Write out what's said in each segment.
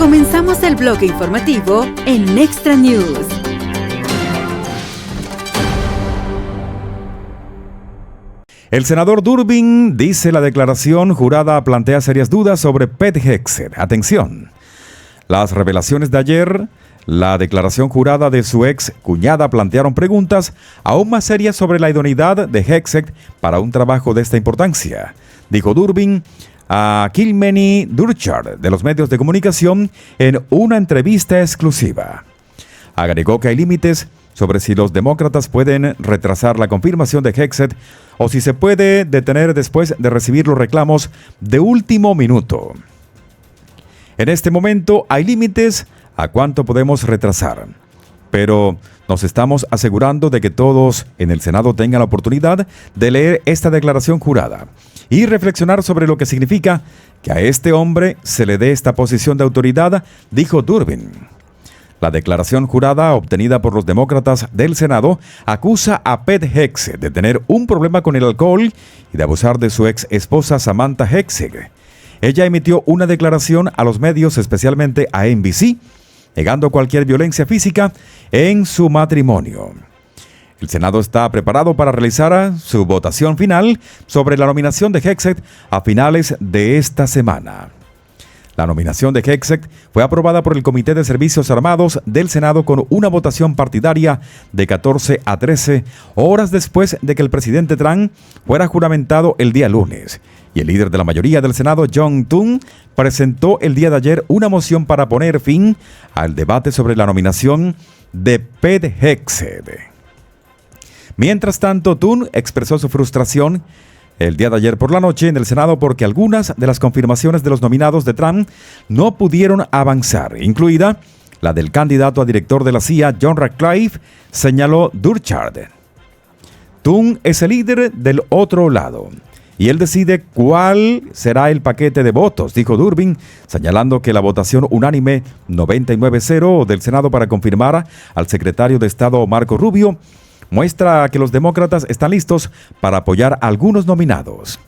Comenzamos el bloque informativo en Extra News. El senador Durbin dice la declaración jurada plantea serias dudas sobre Pete Hegseth. Atención. Las revelaciones de ayer, la declaración jurada de su ex cuñada plantearon preguntas aún más serias sobre la idoneidad de Hegseth para un trabajo de esta importancia, dijo Durbin a Kilmeny Durchard de los medios de comunicación en una entrevista exclusiva. Agregó que hay límites sobre si los demócratas pueden retrasar la confirmación de Hegseth o si se puede detener después de recibir los reclamos de último minuto. En este momento hay límites a cuánto podemos retrasar, pero nos estamos asegurando de que todos en el Senado tengan la oportunidad de leer esta declaración jurada y reflexionar sobre lo que significa que a este hombre se le dé esta posición de autoridad, dijo Durbin. La declaración jurada obtenida por los demócratas del Senado acusa a Pete Hegseth de tener un problema con el alcohol y de abusar de su ex esposa Samantha Hegseth. Ella emitió una declaración a los medios, especialmente a NBC, negando cualquier violencia física en su matrimonio. El Senado está preparado para realizar su votación final sobre la nominación de Hegseth a finales de esta semana. La nominación de Hegseth fue aprobada por el Comité de Servicios Armados del Senado con una votación partidaria de 14 a 13 horas después de que el presidente Trump fuera juramentado el día lunes. Y el líder de la mayoría del Senado, John Thune, presentó el día de ayer una moción para poner fin al debate sobre la nominación de Pete Hegseth. Mientras tanto, Thune expresó su frustración el día de ayer por la noche en el Senado porque algunas de las confirmaciones de los nominados de Trump no pudieron avanzar, incluida la del candidato a director de la CIA, John Ratcliffe, señaló Durchard. Thune es el líder del otro lado y él decide cuál será el paquete de votos, dijo Durbin, señalando que la votación unánime 99-0 del Senado para confirmar al secretario de Estado Marco Rubio muestra que los demócratas están listos para apoyar a algunos nominados.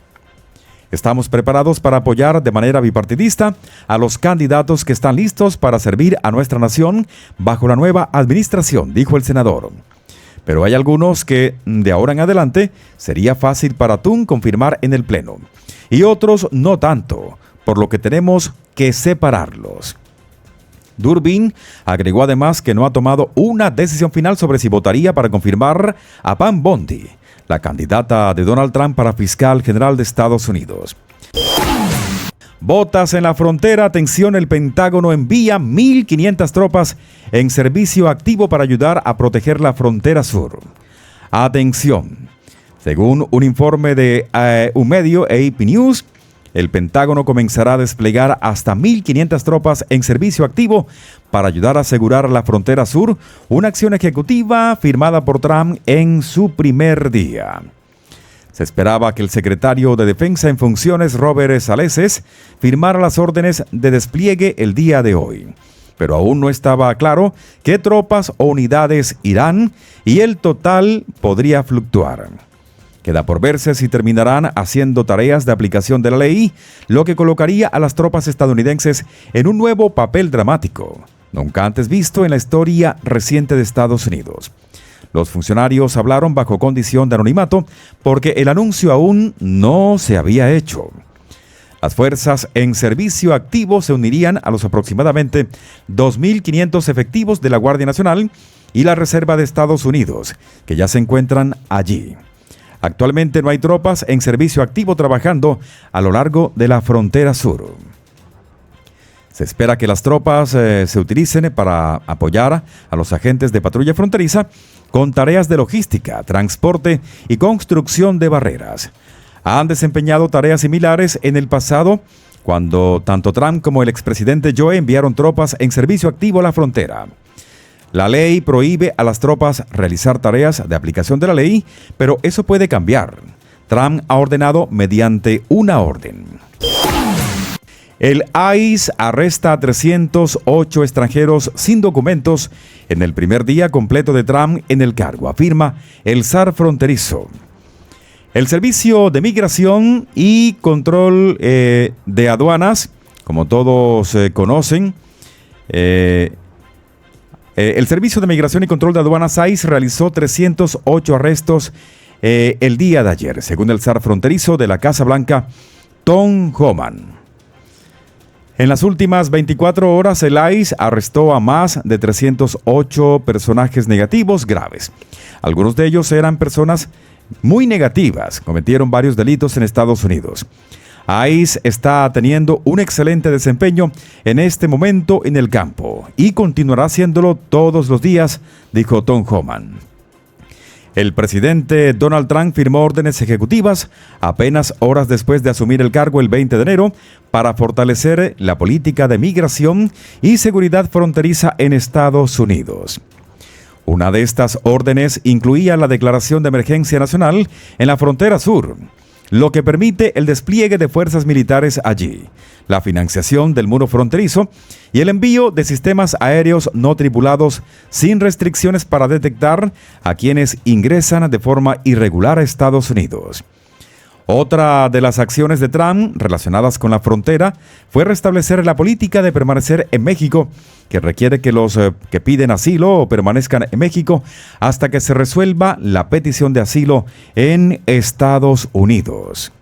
Estamos preparados para apoyar de manera bipartidista a los candidatos que están listos para servir a nuestra nación bajo la nueva administración, dijo el senador. Pero hay algunos que, de ahora en adelante, sería fácil para Thune confirmar en el Pleno, y otros no tanto, por lo que tenemos que separarlos. Durbin agregó además que no ha tomado una decisión final sobre si votaría para confirmar a Pam Bondi, la candidata de Donald Trump para fiscal general de Estados Unidos. Botas en la frontera. Atención, el Pentágono envía 1,500 tropas en servicio activo para ayudar a proteger la frontera sur. Atención, según un informe de un medio, AP News, el Pentágono comenzará a desplegar hasta 1,500 tropas en servicio activo para ayudar a asegurar la frontera sur, una acción ejecutiva firmada por Trump en su primer día. Se esperaba que el secretario de Defensa en funciones, Robert Salesses, firmara las órdenes de despliegue el día de hoy, pero aún no estaba claro qué tropas o unidades irán y el total podría fluctuar. Queda por verse si terminarán haciendo tareas de aplicación de la ley, lo que colocaría a las tropas estadounidenses en un nuevo papel dramático, nunca antes visto en la historia reciente de Estados Unidos. Los funcionarios hablaron bajo condición de anonimato porque el anuncio aún no se había hecho. Las fuerzas en servicio activo se unirían a los aproximadamente 2,500 efectivos de la Guardia Nacional y la Reserva de Estados Unidos, que ya se encuentran allí. Actualmente no hay tropas en servicio activo trabajando a lo largo de la frontera sur. Se espera que las tropas se utilicen para apoyar a los agentes de patrulla fronteriza con tareas de logística, transporte y construcción de barreras. Han desempeñado tareas similares en el pasado, cuando tanto Trump como el expresidente Joe enviaron tropas en servicio activo a la frontera. La ley prohíbe a las tropas realizar tareas de aplicación de la ley, pero eso puede cambiar. Trump ha ordenado mediante una orden. El ICE arresta a 308 extranjeros sin documentos en el primer día completo de Trump en el cargo, afirma el SAR fronterizo. El Servicio de Migración y Control de Aduanas, como todos conocen, El Servicio de Migración y Control de Aduanas ICE realizó 308 arrestos el día de ayer, según el zar fronterizo de la Casa Blanca, Tom Homan. En las últimas 24 horas, el ICE arrestó a más de 308 personajes negativos graves. Algunos de ellos eran personas muy negativas, cometieron varios delitos en Estados Unidos. ICE está teniendo un excelente desempeño en este momento en el campo y continuará haciéndolo todos los días, dijo Tom Homan. El presidente Donald Trump firmó órdenes ejecutivas apenas horas después de asumir el cargo el 20 de enero para fortalecer la política de migración y seguridad fronteriza en Estados Unidos. Una de estas órdenes incluía la declaración de emergencia nacional en la frontera sur, lo que permite el despliegue de fuerzas militares allí, la financiación del muro fronterizo y el envío de sistemas aéreos no tripulados sin restricciones para detectar a quienes ingresan de forma irregular a Estados Unidos. Otra de las acciones de Trump relacionadas con la frontera fue restablecer la política de permanecer en México, que requiere que los que piden asilo permanezcan en México hasta que se resuelva la petición de asilo en Estados Unidos.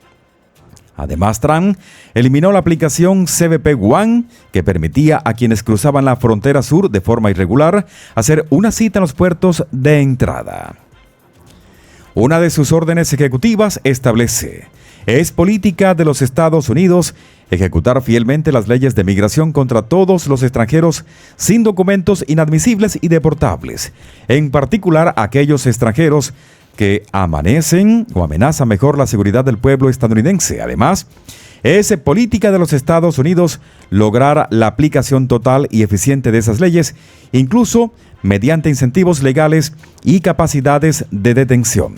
Además, Trump eliminó la aplicación CBP One, que permitía a quienes cruzaban la frontera sur de forma irregular hacer una cita en los puertos de entrada. Una de sus órdenes ejecutivas establece: es política de los Estados Unidos ejecutar fielmente las leyes de migración contra todos los extranjeros sin documentos inadmisibles y deportables, en particular aquellos extranjeros que amenazan mejor la seguridad del pueblo estadounidense. Además, es política de los Estados Unidos lograr la aplicación total y eficiente de esas leyes, incluso mediante incentivos legales y capacidades de detención.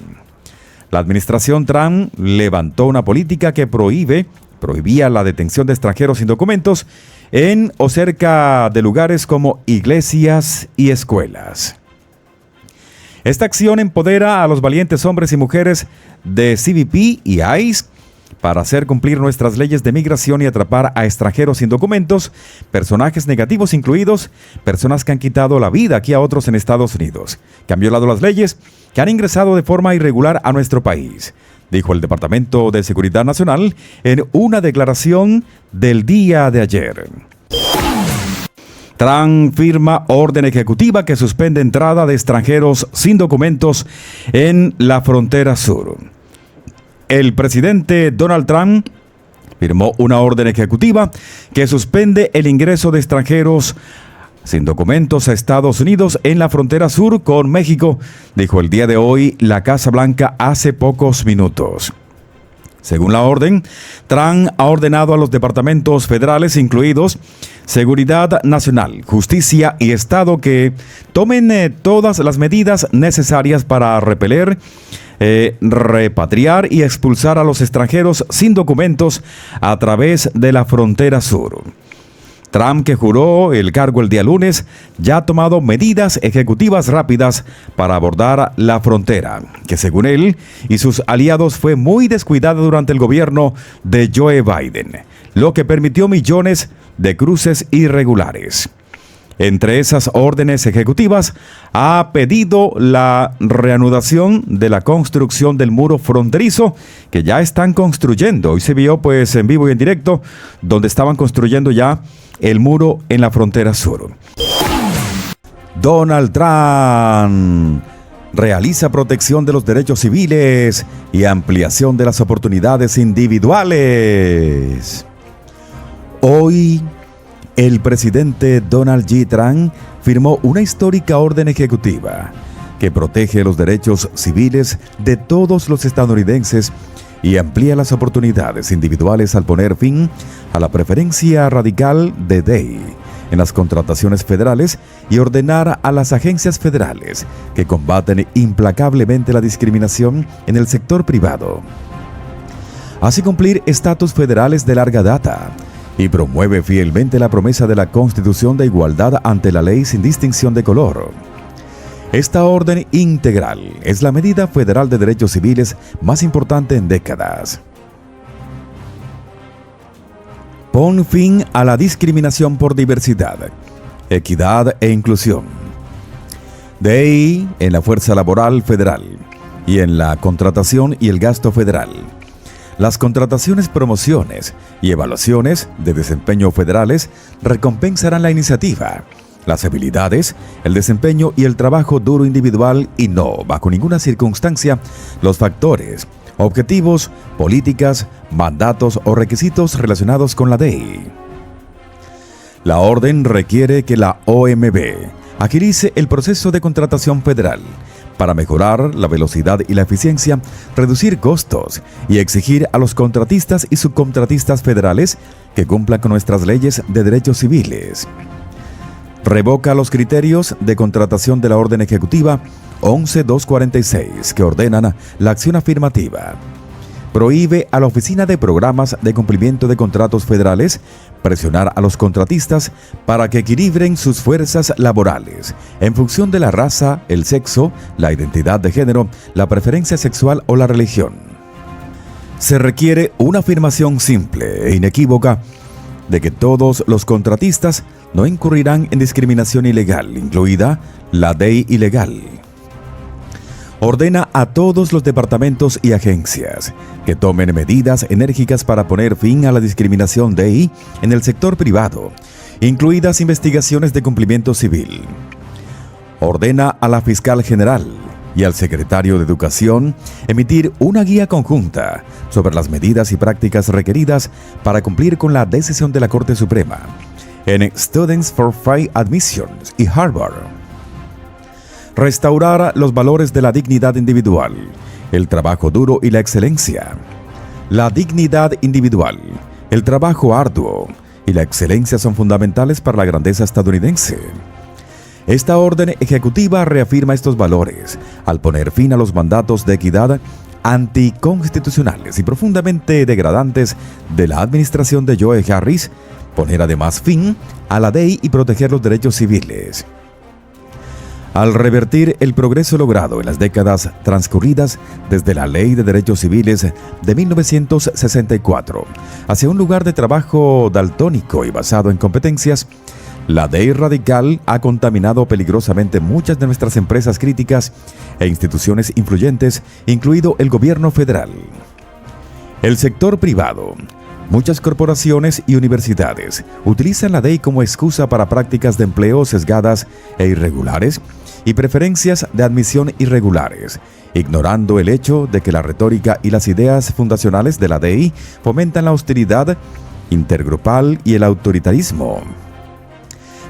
La administración Trump levantó una política que prohibía la detención de extranjeros sin documentos en o cerca de lugares como iglesias y escuelas. Esta acción empodera a los valientes hombres y mujeres de CBP y ICE para hacer cumplir nuestras leyes de migración y atrapar a extranjeros sin documentos, personajes negativos incluidos, personas que han quitado la vida aquí a otros en Estados Unidos, que han violado las leyes, que han ingresado de forma irregular a nuestro país, dijo el Departamento de Seguridad Nacional en una declaración del día de ayer. Trump firma orden ejecutiva que suspende entrada de extranjeros sin documentos en la frontera sur. El presidente Donald Trump firmó una orden ejecutiva que suspende el ingreso de extranjeros sin documentos a Estados Unidos en la frontera sur con México, dijo el día de hoy la Casa Blanca hace pocos minutos. Según la orden, Trump ha ordenado a los departamentos federales, incluidos Seguridad Nacional, Justicia y Estado, que tomen todas las medidas necesarias para repeler, repatriar y expulsar a los extranjeros sin documentos a través de la frontera sur. Trump, que juró el cargo el día lunes, ya ha tomado medidas ejecutivas rápidas para abordar la frontera, que según él y sus aliados fue muy descuidada durante el gobierno de Joe Biden, lo que permitió millones de cruces irregulares. Entre esas órdenes ejecutivas, ha pedido la reanudación de la construcción del muro fronterizo que ya están construyendo. Hoy se vio en vivo y en directo donde estaban construyendo ya el muro en la frontera sur. Donald Trump realiza protección de los derechos civiles y ampliación de las oportunidades individuales. Hoy, el presidente Donald J. Trump firmó una histórica orden ejecutiva que protege los derechos civiles de todos los estadounidenses y amplía las oportunidades individuales al poner fin a la preferencia radical de Day en las contrataciones federales y ordenar a las agencias federales que combaten implacablemente la discriminación en el sector privado. Hace cumplir estatus federales de larga data y promueve fielmente la promesa de la Constitución de igualdad ante la ley sin distinción de color. Esta orden integral es la medida federal de derechos civiles más importante en décadas. Pon fin a la discriminación por diversidad. equidad e inclusión. DEI en la fuerza laboral federal y en la contratación y el gasto federal. Las contrataciones, promociones y evaluaciones de desempeño federales recompensarán la iniciativa, las habilidades, el desempeño y el trabajo duro individual y no, bajo ninguna circunstancia, los factores, objetivos, políticas, mandatos o requisitos relacionados con la DEI. La orden requiere que la OMB agilice el proceso de contratación federal para mejorar la velocidad y la eficiencia, reducir costos y exigir a los contratistas y subcontratistas federales que cumplan con nuestras leyes de derechos civiles. Revoca los criterios de contratación de la Orden Ejecutiva 11246 que ordenan la acción afirmativa. Prohíbe a la Oficina de Programas de Cumplimiento de Contratos Federales presionar a los contratistas para que equilibren sus fuerzas laborales en función de la raza, el sexo, la identidad de género, la preferencia sexual o la religión. Se requiere una afirmación simple e inequívoca de que todos los contratistas no incurrirán en discriminación ilegal, incluida la DEI ilegal. Ordena a todos los departamentos y agencias que tomen medidas enérgicas para poner fin a la discriminación DEI en el sector privado, incluidas investigaciones de cumplimiento civil. Ordena a la fiscal general y al secretario de Educación emitir una guía conjunta sobre las medidas y prácticas requeridas para cumplir con la decisión de la Corte Suprema en Students for Fair Admissions y Harvard. Restaurar los valores de la dignidad individual, el trabajo duro y la excelencia. La dignidad individual, el trabajo arduo y la excelencia son fundamentales para la grandeza estadounidense. Esta orden ejecutiva reafirma estos valores al poner fin a los mandatos de equidad anticonstitucionales y profundamente degradantes de la administración de Joe Harris, poner además fin a la DEI y proteger los derechos civiles. Al revertir el progreso logrado en las décadas transcurridas desde la Ley de Derechos Civiles de 1964 hacia un lugar de trabajo daltónico y basado en competencias, la DEI radical ha contaminado peligrosamente muchas de nuestras empresas críticas e instituciones influyentes, incluido el gobierno federal. El sector privado, muchas corporaciones y universidades utilizan la DEI como excusa para prácticas de empleo sesgadas e irregulares y preferencias de admisión irregulares, ignorando el hecho de que la retórica y las ideas fundacionales de la DEI fomentan la hostilidad intergrupal y el autoritarismo.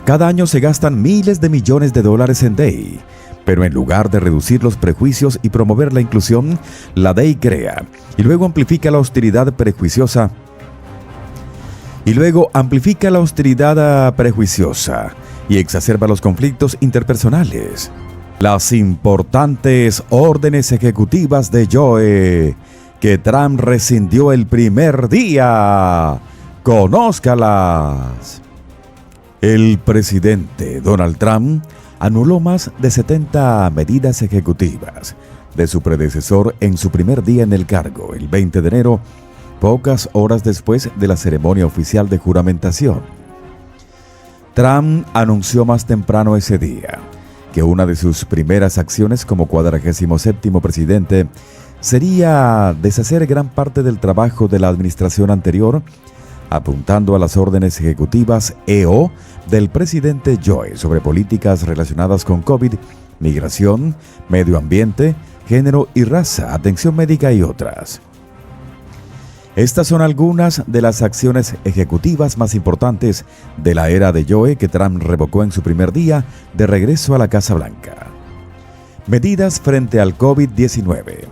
Cada año se gastan miles de millones de dólares en DEI, pero en lugar de reducir los prejuicios y promover la inclusión, la DEI crea y luego amplifica la hostilidad prejuiciosa y exacerba los conflictos interpersonales. Las importantes órdenes ejecutivas de Joe que Trump rescindió el primer día. ¡Conózcalas! El presidente Donald Trump anuló más de 70 medidas ejecutivas de su predecesor en su primer día en el cargo, el 20 de enero, pocas horas después de la ceremonia oficial de juramentación. Trump anunció más temprano ese día que una de sus primeras acciones como 47º presidente sería deshacer gran parte del trabajo de la administración anterior, apuntando a las órdenes ejecutivas EO del presidente Joe sobre políticas relacionadas con COVID, migración, medio ambiente, género y raza, atención médica y otras. Estas son algunas de las acciones ejecutivas más importantes de la era de Joe que Trump revocó en su primer día de regreso a la Casa Blanca. Medidas frente al COVID-19.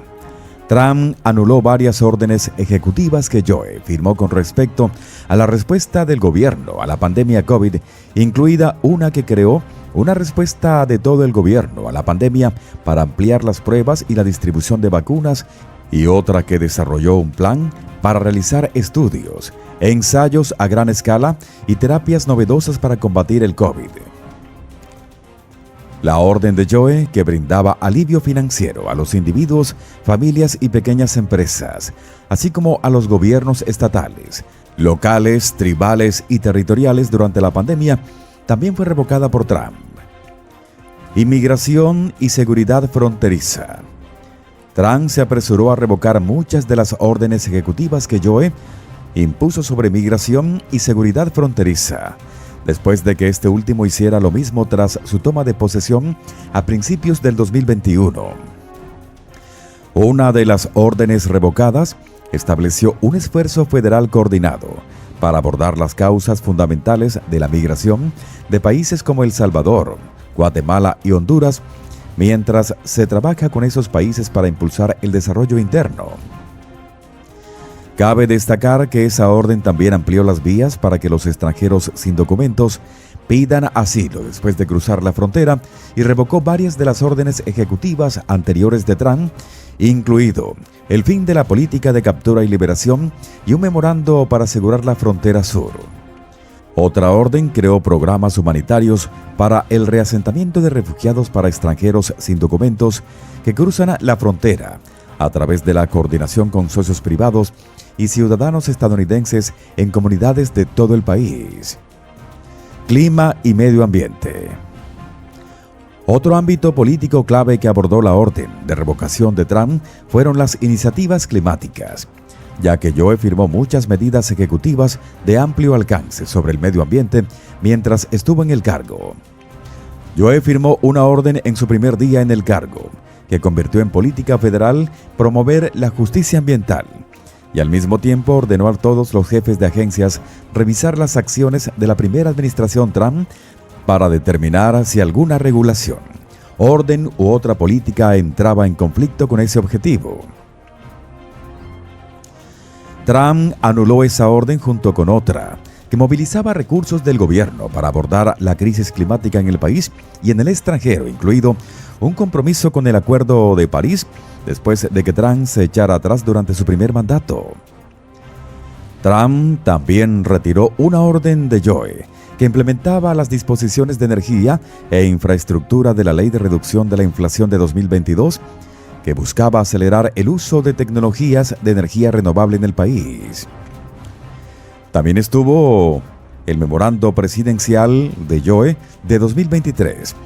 Trump anuló varias órdenes ejecutivas que Joe firmó con respecto a la respuesta del gobierno a la pandemia COVID, incluida una que creó una respuesta de todo el gobierno a la pandemia para ampliar las pruebas y la distribución de vacunas, y otra que desarrolló un plan para realizar estudios, ensayos a gran escala y terapias novedosas para combatir el COVID. La orden de Joe, que brindaba alivio financiero a los individuos, familias y pequeñas empresas, así como a los gobiernos estatales, locales, tribales y territoriales durante la pandemia, también fue revocada por Trump. Inmigración y seguridad fronteriza. Trump se apresuró a revocar muchas de las órdenes ejecutivas que Joe impuso sobre migración y seguridad fronteriza, después de que este último hiciera lo mismo tras su toma de posesión a principios del 2021. Una de las órdenes revocadas estableció un esfuerzo federal coordinado para abordar las causas fundamentales de la migración de países como El Salvador, Guatemala y Honduras, mientras se trabaja con esos países para impulsar el desarrollo interno. Cabe destacar que esa orden también amplió las vías para que los extranjeros sin documentos pidan asilo después de cruzar la frontera y revocó varias de las órdenes ejecutivas anteriores de Trump, incluido el fin de la política de captura y liberación y un memorando para asegurar la frontera sur. Otra orden creó programas humanitarios para el reasentamiento de refugiados para extranjeros sin documentos que cruzan la frontera a través de la coordinación con socios privados y ciudadanos estadounidenses en comunidades de todo el país. Clima y medio ambiente. Otro ámbito político clave que abordó la orden de revocación de Trump fueron las iniciativas climáticas, ya que Joe firmó muchas medidas ejecutivas de amplio alcance sobre el medio ambiente mientras estuvo en el cargo. Joe firmó una orden en su primer día en el cargo, que convirtió en política federal promover la justicia ambiental, y al mismo tiempo ordenó a todos los jefes de agencias revisar las acciones de la primera administración Trump para determinar si alguna regulación, orden u otra política entraba en conflicto con ese objetivo. Trump anuló esa orden junto con otra que movilizaba recursos del gobierno para abordar la crisis climática en el país y en el extranjero, incluido un compromiso con el Acuerdo de París después de que Trump se echara atrás durante su primer mandato. Trump también retiró una orden de Joe que implementaba las disposiciones de energía e infraestructura de la Ley de Reducción de la Inflación de 2022, que buscaba acelerar el uso de tecnologías de energía renovable en el país. También estuvo el memorando presidencial de Joe de 2023,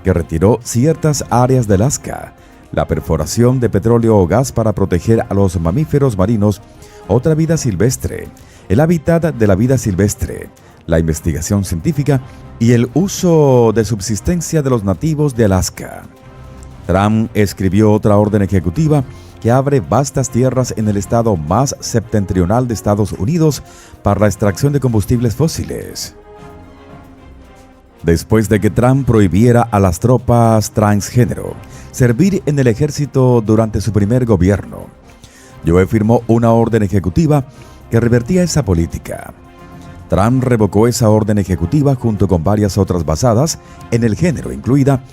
que retiró ciertas áreas de Alaska, la perforación de petróleo o gas para proteger a los mamíferos marinos, otra vida silvestre, el hábitat de la vida silvestre, la investigación científica y el uso de subsistencia de los nativos de Alaska. Trump escribió otra orden ejecutiva que abre vastas tierras en el estado más septentrional de Estados Unidos para la extracción de combustibles fósiles. Después de que Trump prohibiera a las tropas transgénero servir en el ejército durante su primer gobierno, Joe firmó una orden ejecutiva que revertía esa política. Trump revocó esa orden ejecutiva junto con varias otras basadas en el género, incluida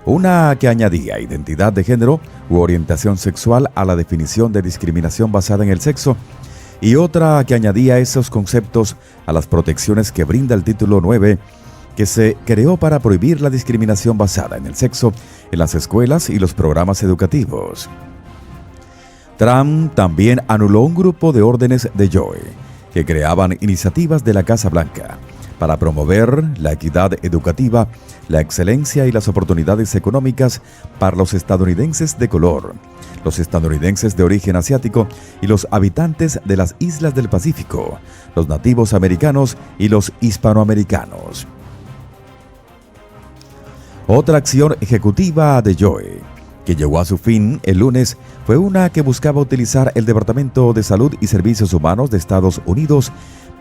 una que añadía identidad de género u orientación sexual a la definición de discriminación basada en el sexo, y otra que añadía esos conceptos a las protecciones que brinda el título 9, que se creó para prohibir la discriminación basada en el sexo en las escuelas y los programas educativos. Trump también anuló un grupo de órdenes de Joe que creaban iniciativas de la Casa Blanca para promover la equidad educativa, la excelencia y las oportunidades económicas para los estadounidenses de color, los estadounidenses de origen asiático y los habitantes de las islas del Pacífico, los nativos americanos y los hispanoamericanos. Otra acción ejecutiva de Joe, que llegó a su fin el lunes, fue una que buscaba utilizar el Departamento de Salud y Servicios Humanos de Estados Unidos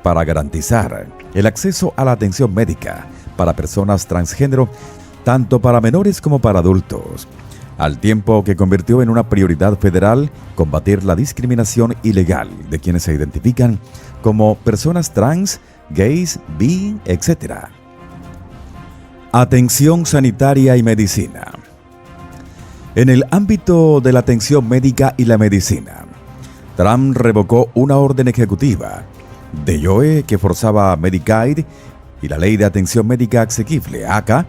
para garantizar el acceso a la atención médica para personas transgénero, tanto para menores como para adultos, al tiempo que convirtió en una prioridad federal combatir la discriminación ilegal de quienes se identifican como personas trans, gays, bi, etc. Atención sanitaria y medicina. En el ámbito de la atención médica y la medicina, Trump revocó una orden ejecutiva de Joe que forzaba Medicaid y la Ley de Atención Médica Asequible, ACA.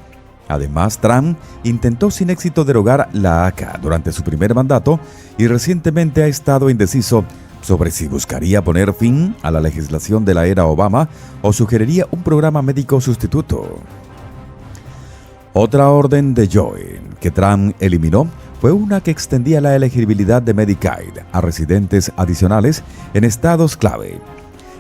Además, Trump intentó sin éxito derogar la ACA durante su primer mandato y recientemente ha estado indeciso sobre si buscaría poner fin a la legislación de la era Obama o sugeriría un programa médico sustituto. Otra orden de Joe que Trump eliminó fue una que extendía la elegibilidad de Medicaid a residentes adicionales en estados clave.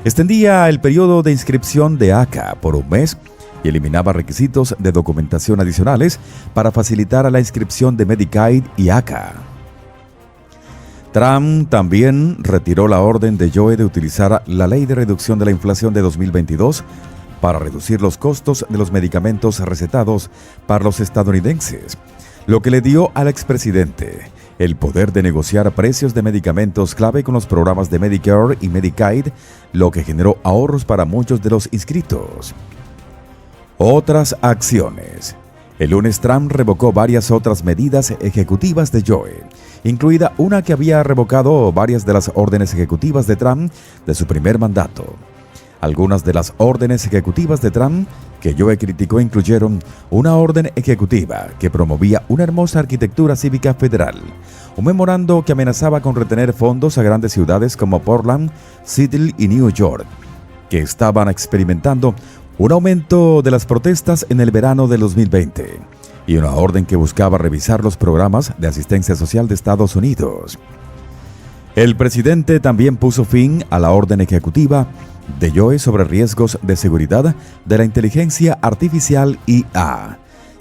Extendía el periodo de inscripción de ACA por un mes y eliminaba requisitos de documentación adicionales para facilitar la inscripción de Medicaid y ACA. Trump también retiró la orden de Joe de utilizar la Ley de Reducción de la Inflación de 2022 para reducir los costos de los medicamentos recetados para los estadounidenses, lo que le dio al expresidente el poder de negociar precios de medicamentos clave con los programas de Medicare y Medicaid, lo que generó ahorros para muchos de los inscritos. Otras acciones. El lunes Trump revocó varias otras medidas ejecutivas de Joe, incluida una que había revocado varias de las órdenes ejecutivas de Trump de su primer mandato. Algunas de las órdenes ejecutivas de Trump que Joe criticó incluyeron una orden ejecutiva que promovía una hermosa arquitectura cívica federal, un memorando que amenazaba con retener fondos a grandes ciudades como Portland, Seattle y New York, que estaban experimentando un aumento de las protestas en el verano del 2020, y una orden que buscaba revisar los programas de asistencia social de Estados Unidos. El presidente también puso fin a la orden ejecutiva de Joe sobre riesgos de seguridad de la inteligencia artificial IA,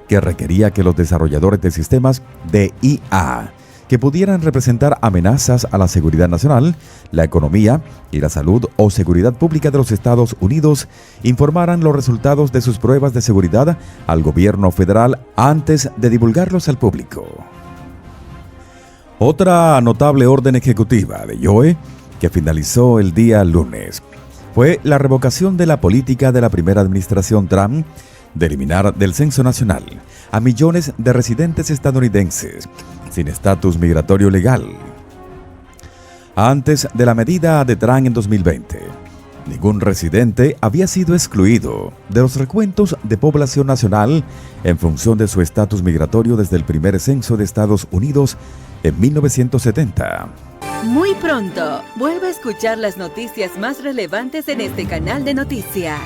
que requería que los desarrolladores de sistemas de IA que pudieran representar amenazas a la seguridad nacional, la economía y la salud o seguridad pública de los Estados Unidos informaran los resultados de sus pruebas de seguridad al gobierno federal antes de divulgarlos al público. Otra notable orden ejecutiva de Joe, que finalizó el día lunes, fue la revocación de la política de la primera administración Trump de eliminar del censo nacional a millones de residentes estadounidenses sin estatus migratorio legal. Antes de la medida de Trump en 2020, ningún residente había sido excluido de los recuentos de población nacional en función de su estatus migratorio desde el primer censo de Estados Unidos en 1970. Muy pronto, vuelve a escuchar las noticias más relevantes en este canal de noticias.